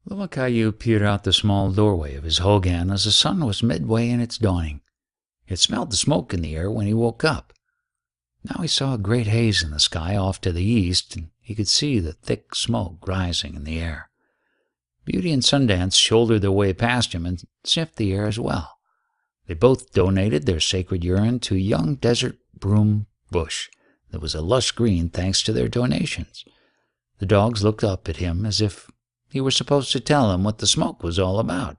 Loma Caillou peered out the small doorway of his hogan as the sun was midway in its dawning. He had smelled the smoke in the air when he woke up. Now he saw a great haze in the sky off to the east, and he could see the thick smoke rising in the air. Beauty and Sundance shouldered their way past him and sniffed the air as well. They both donated their sacred urine to a young desert broom bush that was a lush green thanks to their donations. The dogs looked up at him as if he were supposed to tell them what the smoke was all about.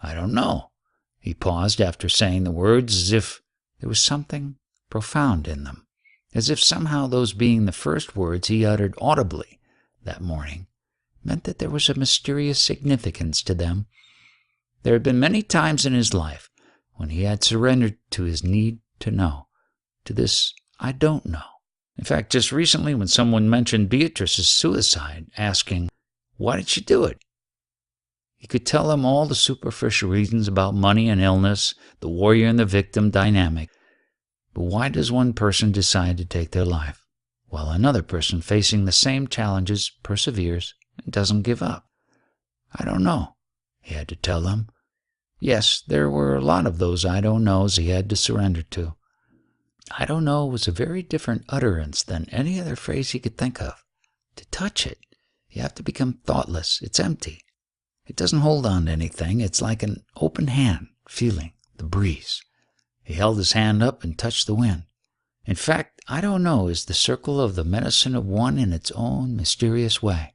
"I don't know." He paused after saying the words as if there was something profound in them, as if somehow those being the first words he uttered audibly that morning meant that there was a mysterious significance to them. There had been many times in his life when he had surrendered to his need to know, to this "I don't know." In fact, just recently when someone mentioned Beatrice's suicide, asking, "Why did she do it?" He could tell them all the superficial reasons about money and illness, the warrior and the victim dynamic. But why does one person decide to take their life, while another person facing the same challenges perseveres and doesn't give up? "I don't know," he had to tell them. Yes, there were a lot of those "I don't knows" he had to surrender to. "I don't know" was a very different utterance than any other phrase he could think of. To touch it, you have to become thoughtless. It's empty. It doesn't hold on to anything. It's like an open hand feeling the breeze. He held his hand up and touched the wind. In fact, "I don't know" is the circle of the medicine of one in its own mysterious way.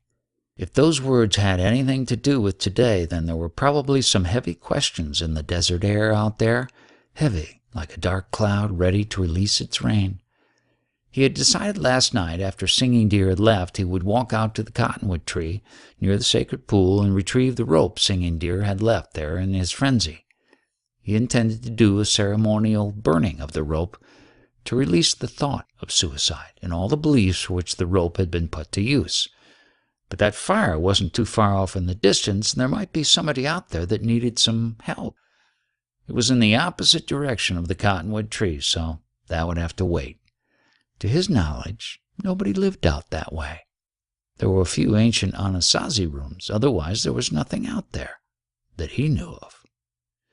If those words had anything to do with today, then there were probably some heavy questions in the desert air out there, heavy like a dark cloud ready to release its rain. He had decided last night, after Singing Deer had left, he would walk out to the cottonwood tree near the sacred pool and retrieve the rope Singing Deer had left there in his frenzy. He intended to do a ceremonial burning of the rope to release the thought of suicide and all the beliefs for which the rope had been put to use. But that fire wasn't too far off in the distance, and there might be somebody out there that needed some help. It was in the opposite direction of the cottonwood tree, so that would have to wait. To his knowledge, nobody lived out that way. There were a few ancient Anasazi rooms, otherwise there was nothing out there that he knew of.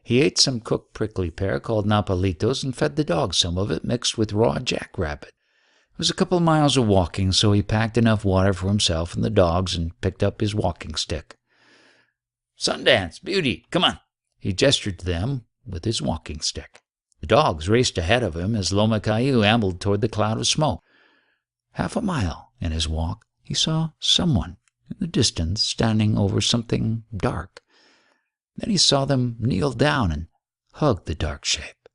He ate some cooked prickly pear called napalitos and fed the dogs some of it mixed with raw jackrabbit. It was a couple of miles of walking, so he packed enough water for himself and the dogs and picked up his walking stick. "Sundance, Beauty, come on." He gestured to them with his walking stick. The dogs raced ahead of him as Loma Caillou ambled toward the cloud of smoke. Half a mile in his walk, he saw someone in the distance standing over something dark. Then he saw them kneel down and hug the dark shape.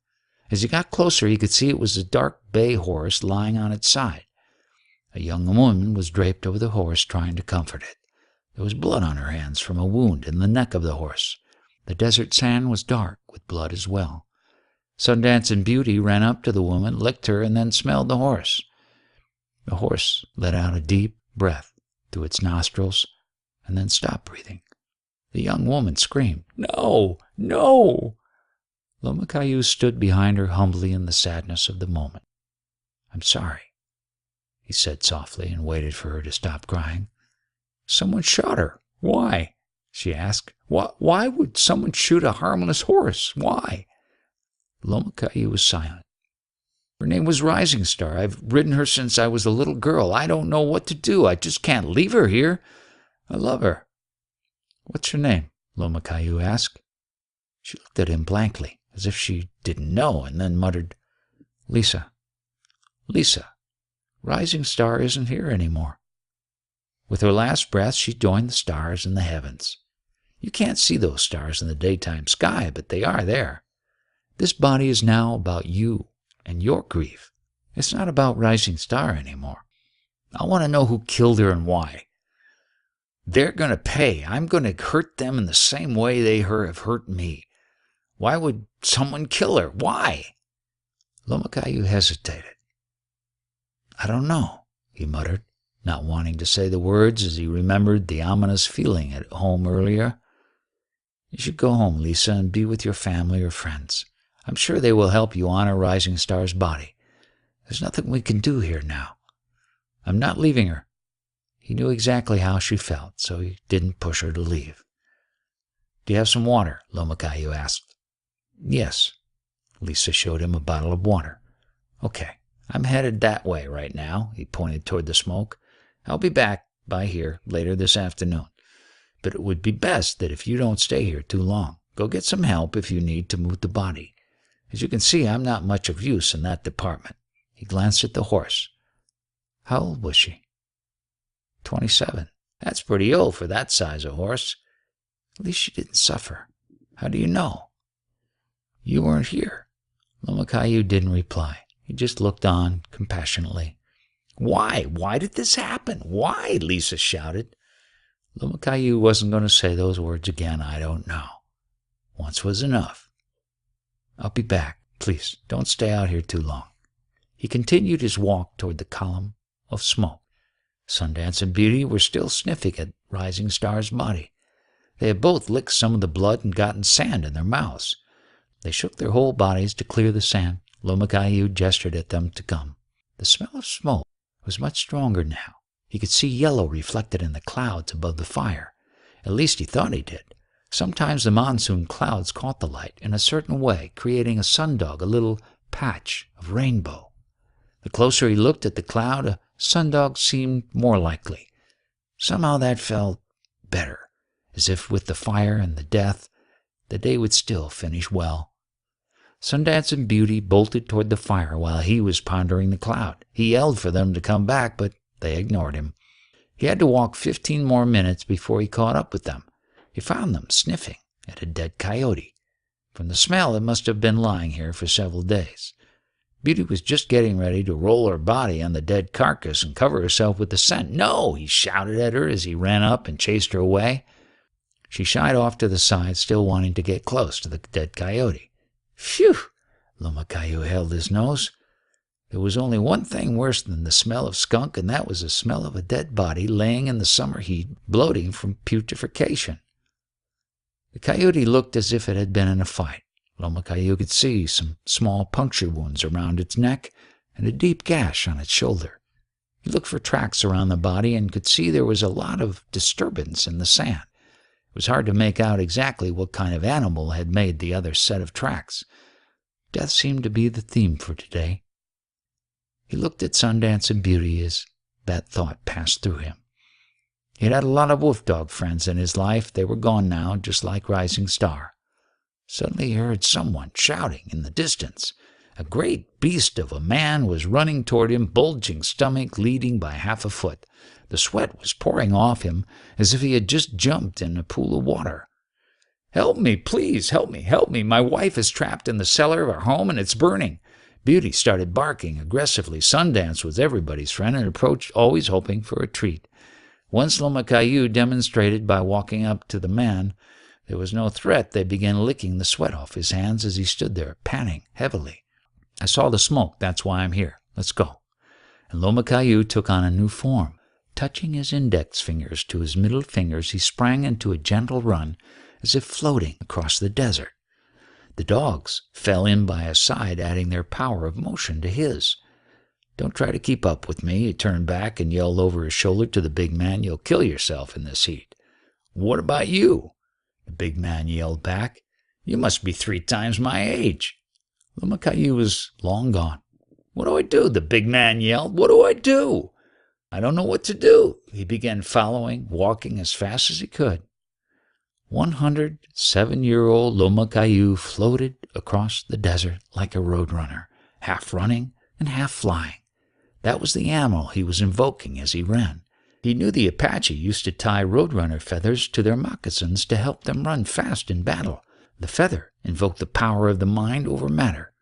As he got closer, he could see it was a dark bay horse lying on its side. A young woman was draped over the horse, trying to comfort it. There was blood on her hands from a wound in the neck of the horse. The desert sand was dark with blood as well. Sundance and Beauty ran up to the woman, licked her, and then smelled the horse. The horse let out a deep breath through its nostrils and then stopped breathing. The young woman screamed, "No! No!" Loma Caillou stood behind her humbly in the sadness of the moment. "I'm sorry," he said softly, and waited for her to stop crying. "Someone shot her. Why?" she asked. Why would someone shoot a harmless horse? Why?" Loma Caillou was silent. "Her name was Rising Star. I've ridden her since I was a little girl. I don't know what to do. I just can't leave her here. I love her." "What's her name?" Loma Caillou asked. She looked at him blankly, as if she didn't know, and then muttered, "Lisa. Lisa. Rising Star isn't here anymore." With her last breath, she joined the stars in the heavens. You can't see those stars in the daytime sky, but they are there. This body is now about you and your grief. It's not about Rising Star anymore. I want to know who killed her and why. They're going to pay. I'm going to hurt them in the same way they have hurt me. Why would someone kill her? Why?" Loma Caillou hesitated. "I don't know," he muttered, not wanting to say the words as he remembered the ominous feeling at home earlier. "You should go home, Lisa, and be with your family or friends. I'm sure they will help you honor Rising Star's body. There's nothing we can do here now. I'm not leaving her." He knew exactly how she felt, so he didn't push her to leave. "Do you have some water?" Lomacayo asked. "Yes." Lisa showed him a bottle of water. "Okay, I'm headed that way right now." He pointed toward the smoke. "I'll be back by here later this afternoon. But it would be best that if you don't stay here too long, go get some help if you need to move the body. As you can see, I'm not much of use in that department." He glanced at the horse. How old was she? 27. That's pretty old for that size of horse. At least she didn't suffer. How do you know? You weren't here. Lomacayo didn't reply. He just looked on compassionately. Why? Why did this happen? Why? Lisa shouted. Lomacayo wasn't going to say those words again. I don't know. Once was enough. I'll be back. Please, don't stay out here too long. He continued his walk toward the column of smoke. Sundance and Beauty were still sniffing at Rising Star's body. They had both licked some of the blood and gotten sand in their mouths. They shook their whole bodies to clear the sand. Lomacayo gestured at them to come. The smell of smoke was much stronger now. He could see yellow reflected in the clouds above the fire. At least he thought he did. Sometimes the monsoon clouds caught the light in a certain way, creating a sundog, a little patch of rainbow. The closer he looked at the cloud, a sundog seemed more likely. Somehow that felt better, as if with the fire and the death, the day would still finish well. Sundance and Beauty bolted toward the fire while he was pondering the cloud. He yelled for them to come back, but they ignored him. He had to walk 15 more minutes before he caught up with them. He found them sniffing at a dead coyote. From the smell, it must have been lying here for several days. Beauty was just getting ready to roll her body on the dead carcass and cover herself with the scent. "No!" he shouted at her as he ran up and chased her away. She shied off to the side, still wanting to get close to the dead coyote. Phew! Lomacayo held his nose. There was only one thing worse than the smell of skunk, and that was the smell of a dead body laying in the summer heat, bloating from putrefaction. The coyote looked as if it had been in a fight. Lomacayo could see some small puncture wounds around its neck and a deep gash on its shoulder. He looked for tracks around the body and could see there was a lot of disturbance in the sand. It was hard to make out exactly what kind of animal had made the other set of tracks. Death seemed to be the theme for today. He looked at Sundance and Beauty as that thought passed through him. He had a lot of wolf dog friends in his life. They were gone now, just like Rising Star. Suddenly he heard someone shouting in the distance. A great beast of a man was running toward him, bulging stomach, leading by half a foot. The sweat was pouring off him as if he had just jumped in a pool of water. "Help me, please, help me, help me. My wife is trapped in the cellar of our home and it's burning." Beauty started barking aggressively. Sundance was everybody's friend and approached, always hoping for a treat. Once Lomacayo demonstrated by walking up to the man there was no threat, they began licking the sweat off his hands as he stood there, panting heavily. "I saw the smoke, that's why I'm here. Let's go." And Lomacayo took on a new form. Touching his index fingers to his middle fingers, he sprang into a gentle run, as if floating across the desert. The dogs fell in by his side, adding their power of motion to his. "Don't try to keep up with me." He turned back and yelled over his shoulder to the big man, "You'll kill yourself in this heat." "What about you?" the big man yelled back. "You must be 3 times my age." Lomacayo was long gone. "What do I do?" the big man yelled. "What do I do?" "I don't know what to do." He began following, walking as fast as he could. 107-year-old Lomacayo floated across the desert like a roadrunner, half running and half flying. That was the animal he was invoking as he ran. He knew the Apache used to tie roadrunner feathers to their moccasins to help them run fast in battle. The feather invoked the power of the mind over matter.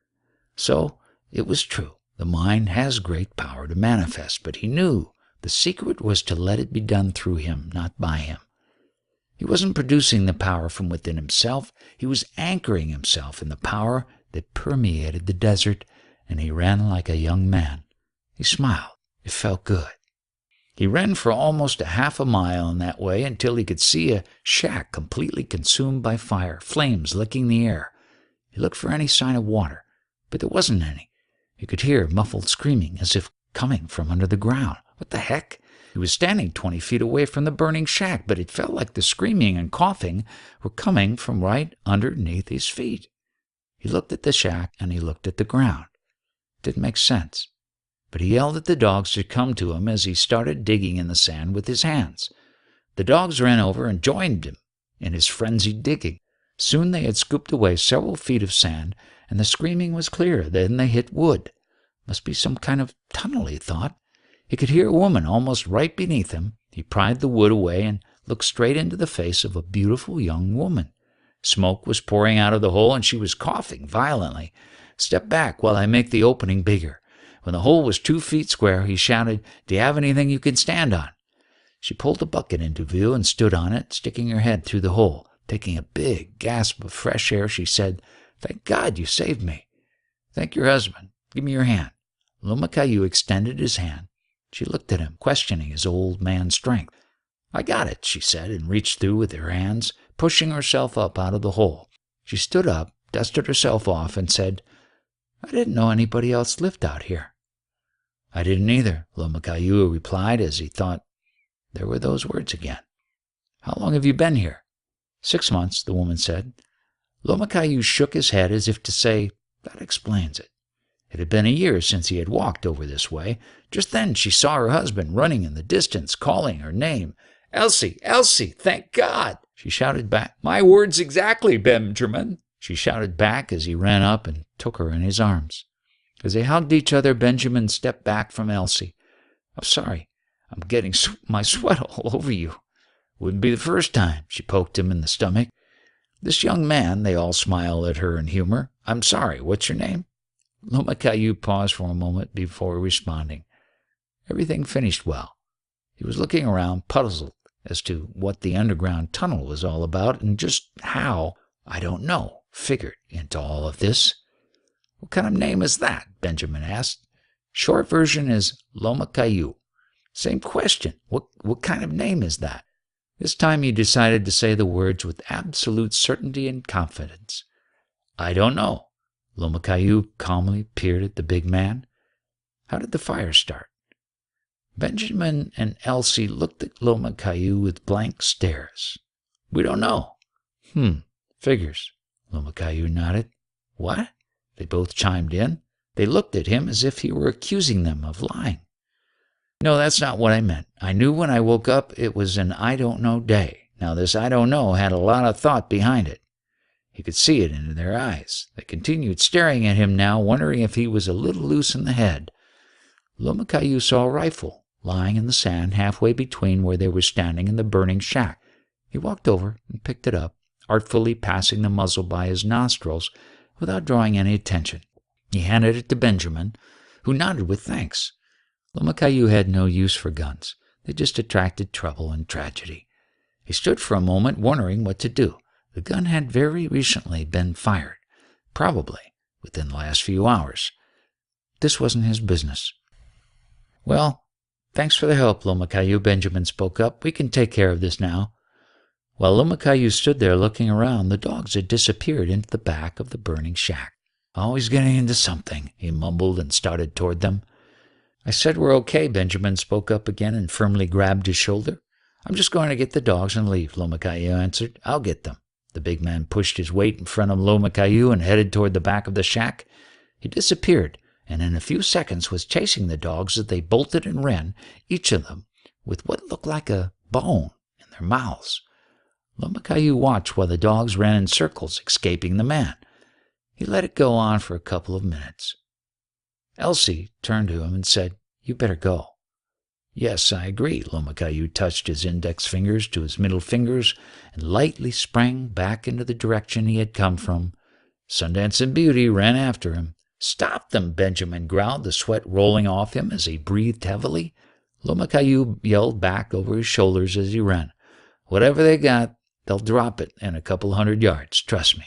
So it was true. The mind has great power to manifest, but he knew the secret was to let it be done through him, not by him. He wasn't producing the power from within himself. He was anchoring himself in the power that permeated the desert, and he ran like a young man. He smiled. It felt good. He ran for almost a half a mile in that way until he could see a shack completely consumed by fire, flames licking the air. He looked for any sign of water, but there wasn't any. He could hear muffled screaming as if coming from under the ground. What the heck? He was standing 20 feet away from the burning shack, but it felt like the screaming and coughing were coming from right underneath his feet. He looked at the shack and he looked at the ground. It didn't make sense. But he yelled at the dogs to come to him as he started digging in the sand with his hands. The dogs ran over and joined him in his frenzied digging. Soon they had scooped away several feet of sand, and the screaming was clear. Then they hit wood. Must be some kind of tunnel, he thought. He could hear a woman almost right beneath him. He pried the wood away and looked straight into the face of a beautiful young woman. Smoke was pouring out of the hole, and she was coughing violently. "Step back while I make the opening bigger." When the hole was 2 feet square, he shouted, "Do you have anything you can stand on?" She pulled a bucket into view and stood on it, sticking her head through the hole. Taking a big gasp of fresh air, she said, "Thank God you saved me." "Thank your husband. Give me your hand." Loma Caillou extended his hand. She looked at him, questioning his old man's strength. "I got it," she said, and reached through with her hands, pushing herself up out of the hole. She stood up, dusted herself off, and said, "I didn't know anybody else lived out here." "I didn't either," Loma Caillou replied as he thought. There were those words again. "How long have you been here?" 6 months, the woman said. Loma Caillou shook his head as if to say, "That explains it." It had been a year since he had walked over this way. Just then she saw her husband running in the distance, calling her name. "Elsie! Elsie! Thank God!" she shouted back. "My words exactly, Benjamin!" she shouted back as he ran up and took her in his arms. As they hugged each other, Benjamin stepped back from Elsie. "I'm sorry. I'm getting my sweat all over you." "Wouldn't be the first time," she poked him in the stomach. "This young man," they all smiled at her in humor. "I'm sorry. What's your name?" Loma Caillou paused for a moment before responding. Everything finished well. He was looking around, puzzled as to what the underground tunnel was all about and just how, I don't know, figured into all of this. "What kind of name is that?" Benjamin asked. "Short version is Loma Caillou." "Same question. What kind of name is that?" This time he decided to say the words with absolute certainty and confidence. "I don't know." Loma Caillou calmly peered at the big man. "How did the fire start?" Benjamin and Elsie looked at Loma Caillou with blank stares. "We don't know." Figures." Loma Caillou nodded. "What?" they both chimed in. They looked at him as if he were accusing them of lying. "No, that's not what I meant. I knew when I woke up it was an I don't know day." Now this I don't know had a lot of thought behind it. He could see it in their eyes. They continued staring at him now, wondering if he was a little loose in the head. Loma Caillou saw a rifle lying in the sand halfway between where they were standing and the burning shack. He walked over and picked it up, artfully passing the muzzle by his nostrils without drawing any attention. He handed it to Benjamin, who nodded with thanks. Loma Caillou had no use for guns. They just attracted trouble and tragedy. He stood for a moment wondering what to do. The gun had very recently been fired, probably within the last few hours. This wasn't his business. "Well, thanks for the help, Loma Caillou," Benjamin spoke up. "We can take care of this now." While Loma Caillou stood there looking around, the dogs had disappeared into the back of the burning shack. "Always getting into something," he mumbled and started toward them. "I said we're okay," Benjamin spoke up again and firmly grabbed his shoulder. "I'm just going to get the dogs and leave," Loma Caillou answered. "I'll get them." The big man pushed his weight in front of Loma Caillou and headed toward the back of the shack. He disappeared, and in a few seconds was chasing the dogs as they bolted and ran, each of them with what looked like a bone in their mouths. Loma Caillou watched while the dogs ran in circles, escaping the man. He let it go on for a couple of minutes. Elsie turned to him and said, "You better go." "Yes, I agree." Loma Caillou touched his index fingers to his middle fingers and lightly sprang back into the direction he had come from. Sundance and Beauty ran after him. "Stop them!" Benjamin growled, the sweat rolling off him as he breathed heavily. Loma Caillou yelled back over his shoulders as he ran. "Whatever they got, they'll drop it in a couple 100 yards, trust me."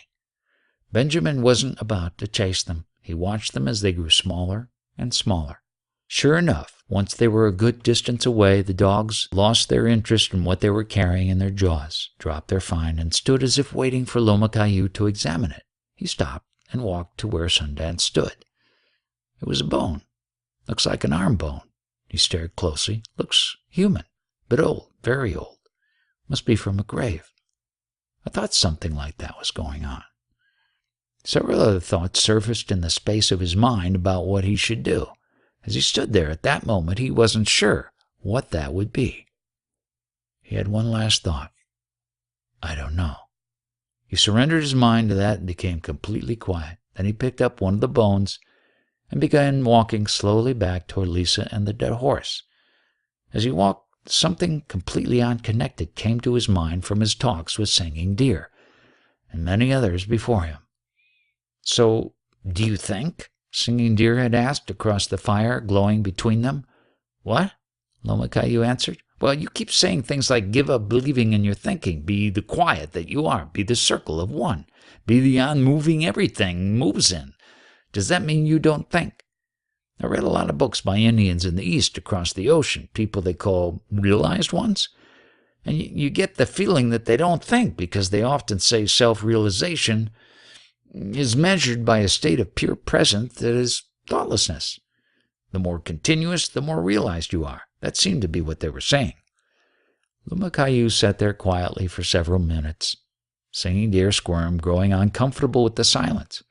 Benjamin wasn't about to chase them. He watched them as they grew smaller and smaller. Sure enough, once they were a good distance away, the dogs lost their interest in what they were carrying in their jaws, dropped their find, and stood as if waiting for Loma Caillou to examine it. He stopped and walked to where Sundance stood. It was a bone. "Looks like an arm bone." He stared closely. "Looks human, but old, very old. Must be from a grave. I thought something like that was going on. Several other thoughts surfaced in the space of his mind about what he should do. As he stood there at that moment, he wasn't sure what that would be. He had one last thought. I don't know. He surrendered his mind to that and became completely quiet. Then he picked up one of the bones and began walking slowly back toward Lisa and the dead horse. As he walked, something completely unconnected came to his mind from his talks with Singing Deer and many others before him. So, do you think? Singing Deer had asked across the fire glowing between them. What? Loma Caillou answered. Well, you keep saying things like give up believing in your thinking, be the quiet that you are, be the circle of one, be the unmoving everything moves in. Does that mean you don't think? I read a lot of books by Indians in the East across the ocean, people they call realized ones, and you get the feeling that they don't think because they often say self-realization is measured by a state of pure presence that is thoughtlessness. The more continuous, the more realized you are. That seemed to be what they were saying. Loma Caillou sat there quietly for several minutes. Singing Deer squirmed, growing uncomfortable with the silence.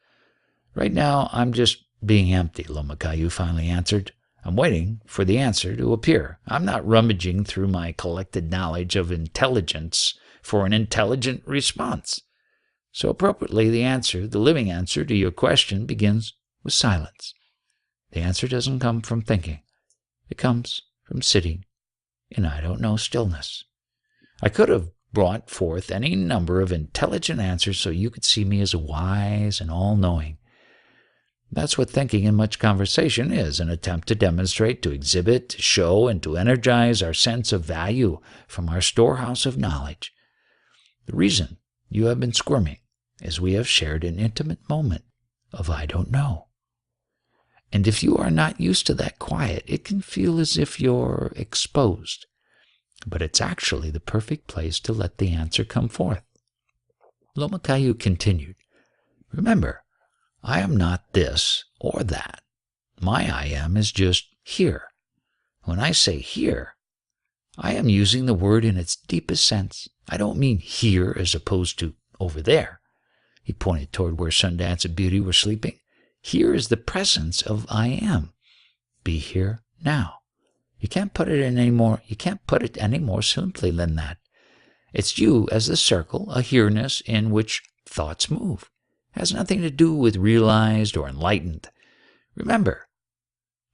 Right now, I'm just being empty, Loma Caillou finally answered. I'm waiting for the answer to appear. I'm not rummaging through my collected knowledge of intelligence for an intelligent response. So appropriately, the answer, the living answer to your question, begins with silence. The answer doesn't come from thinking. It comes from sitting in I don't know stillness. I could have brought forth any number of intelligent answers so you could see me as wise and all-knowing. That's what thinking in much conversation is, an attempt to demonstrate, to exhibit, to show, and to energize our sense of value from our storehouse of knowledge. The reason you have been squirming is we have shared an intimate moment of I don't know. And if you are not used to that quiet, it can feel as if you're exposed. But it's actually the perfect place to let the answer come forth. Loma Caillou continued, Remember, I am not this or that. My I am is just here. When I say here, I am using the word in its deepest sense. I don't mean here as opposed to over there. He pointed toward where Sundance and Beauty were sleeping. Here is the presence of I am. Be here now. You can't put it any more simply than that. It's you as the circle, a here-ness in which thoughts move. It has nothing to do with realized or enlightened. Remember,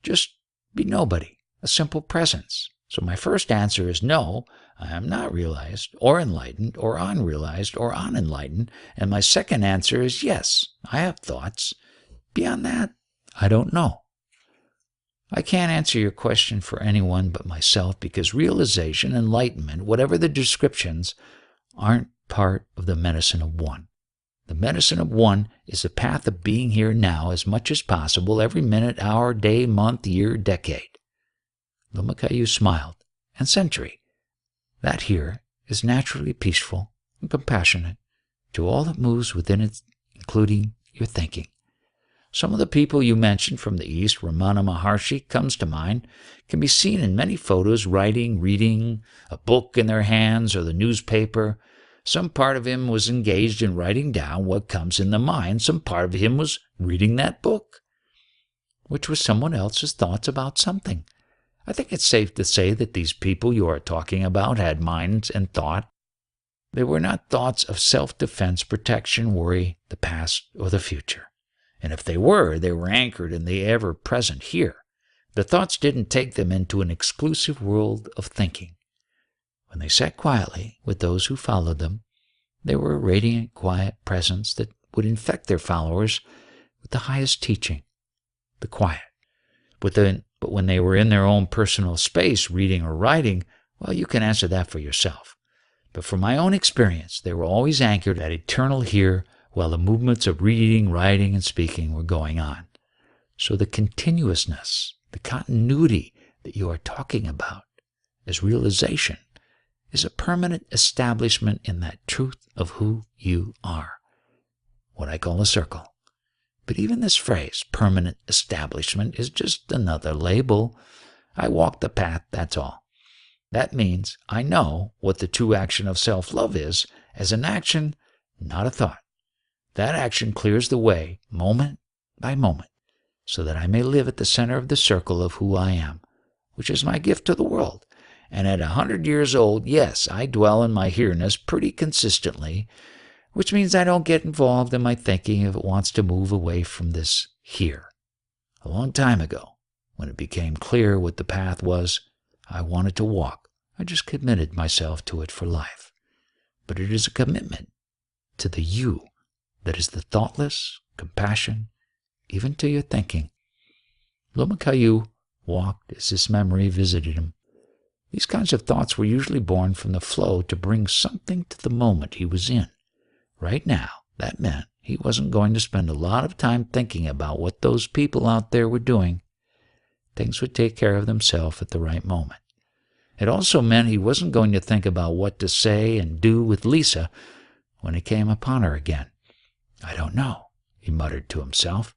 just be nobody, a simple presence. So my first answer is no, I am not realized or enlightened or unrealized or unenlightened. And my second answer is yes, I have thoughts. Beyond that, I don't know. I can't answer your question for anyone but myself because realization, enlightenment, whatever the descriptions, aren't part of the medicine of one. The medicine of one is the path of being here now as much as possible every minute, hour, day, month, year, decade. Loma Caillou smiled. And century. That here is naturally peaceful and compassionate to all that moves within it, including your thinking. Some of the people you mentioned from the East, Ramana Maharshi comes to mind, can be seen in many photos writing, reading, a book in their hands or the newspaper. Some part of him was engaged in writing down what comes in the mind. Some part of him was reading that book, which was someone else's thoughts about something. I think it's safe to say that these people you are talking about had minds and thought. They were not thoughts of self-defense, protection, worry, the past, or the future. And if they were anchored in the ever-present here. The thoughts didn't take them into an exclusive world of thinking. When they sat quietly with those who followed them, they were a radiant, quiet presence that would infect their followers with the highest teaching, the quiet. But when they were in their own personal space, reading or writing, well, you can answer that for yourself. But from my own experience, they were always anchored at eternal here while the movements of reading, writing, and speaking were going on. So the continuousness, the continuity that you are talking about as realization is a permanent establishment in that truth of who you are, what I call a circle. But even this phrase, permanent establishment, is just another label. I walk the path, that's all. That means I know what the true action of self-love is as an action, not a thought. That action clears the way, moment by moment, so that I may live at the center of the circle of who I am, which is my gift to the world. And at 100 years old, yes, I dwell in my here-ness pretty consistently, which means I don't get involved in my thinking if it wants to move away from this here. A long time ago, when it became clear what the path was I wanted to walk, I just committed myself to it for life. But it is a commitment to the you that is the thoughtless compassion, even to your thinking. Loma Caillou walked as this memory visited him. These kinds of thoughts were usually born from the flow to bring something to the moment he was in. Right now, that meant he wasn't going to spend a lot of time thinking about what those people out there were doing. Things would take care of themselves at the right moment. It also meant he wasn't going to think about what to say and do with Lisa when he came upon her again. I don't know, he muttered to himself,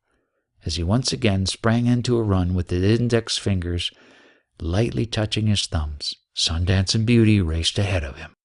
as he once again sprang into a run with his index fingers lightly touching his thumbs. Sundance and Beauty raced ahead of him.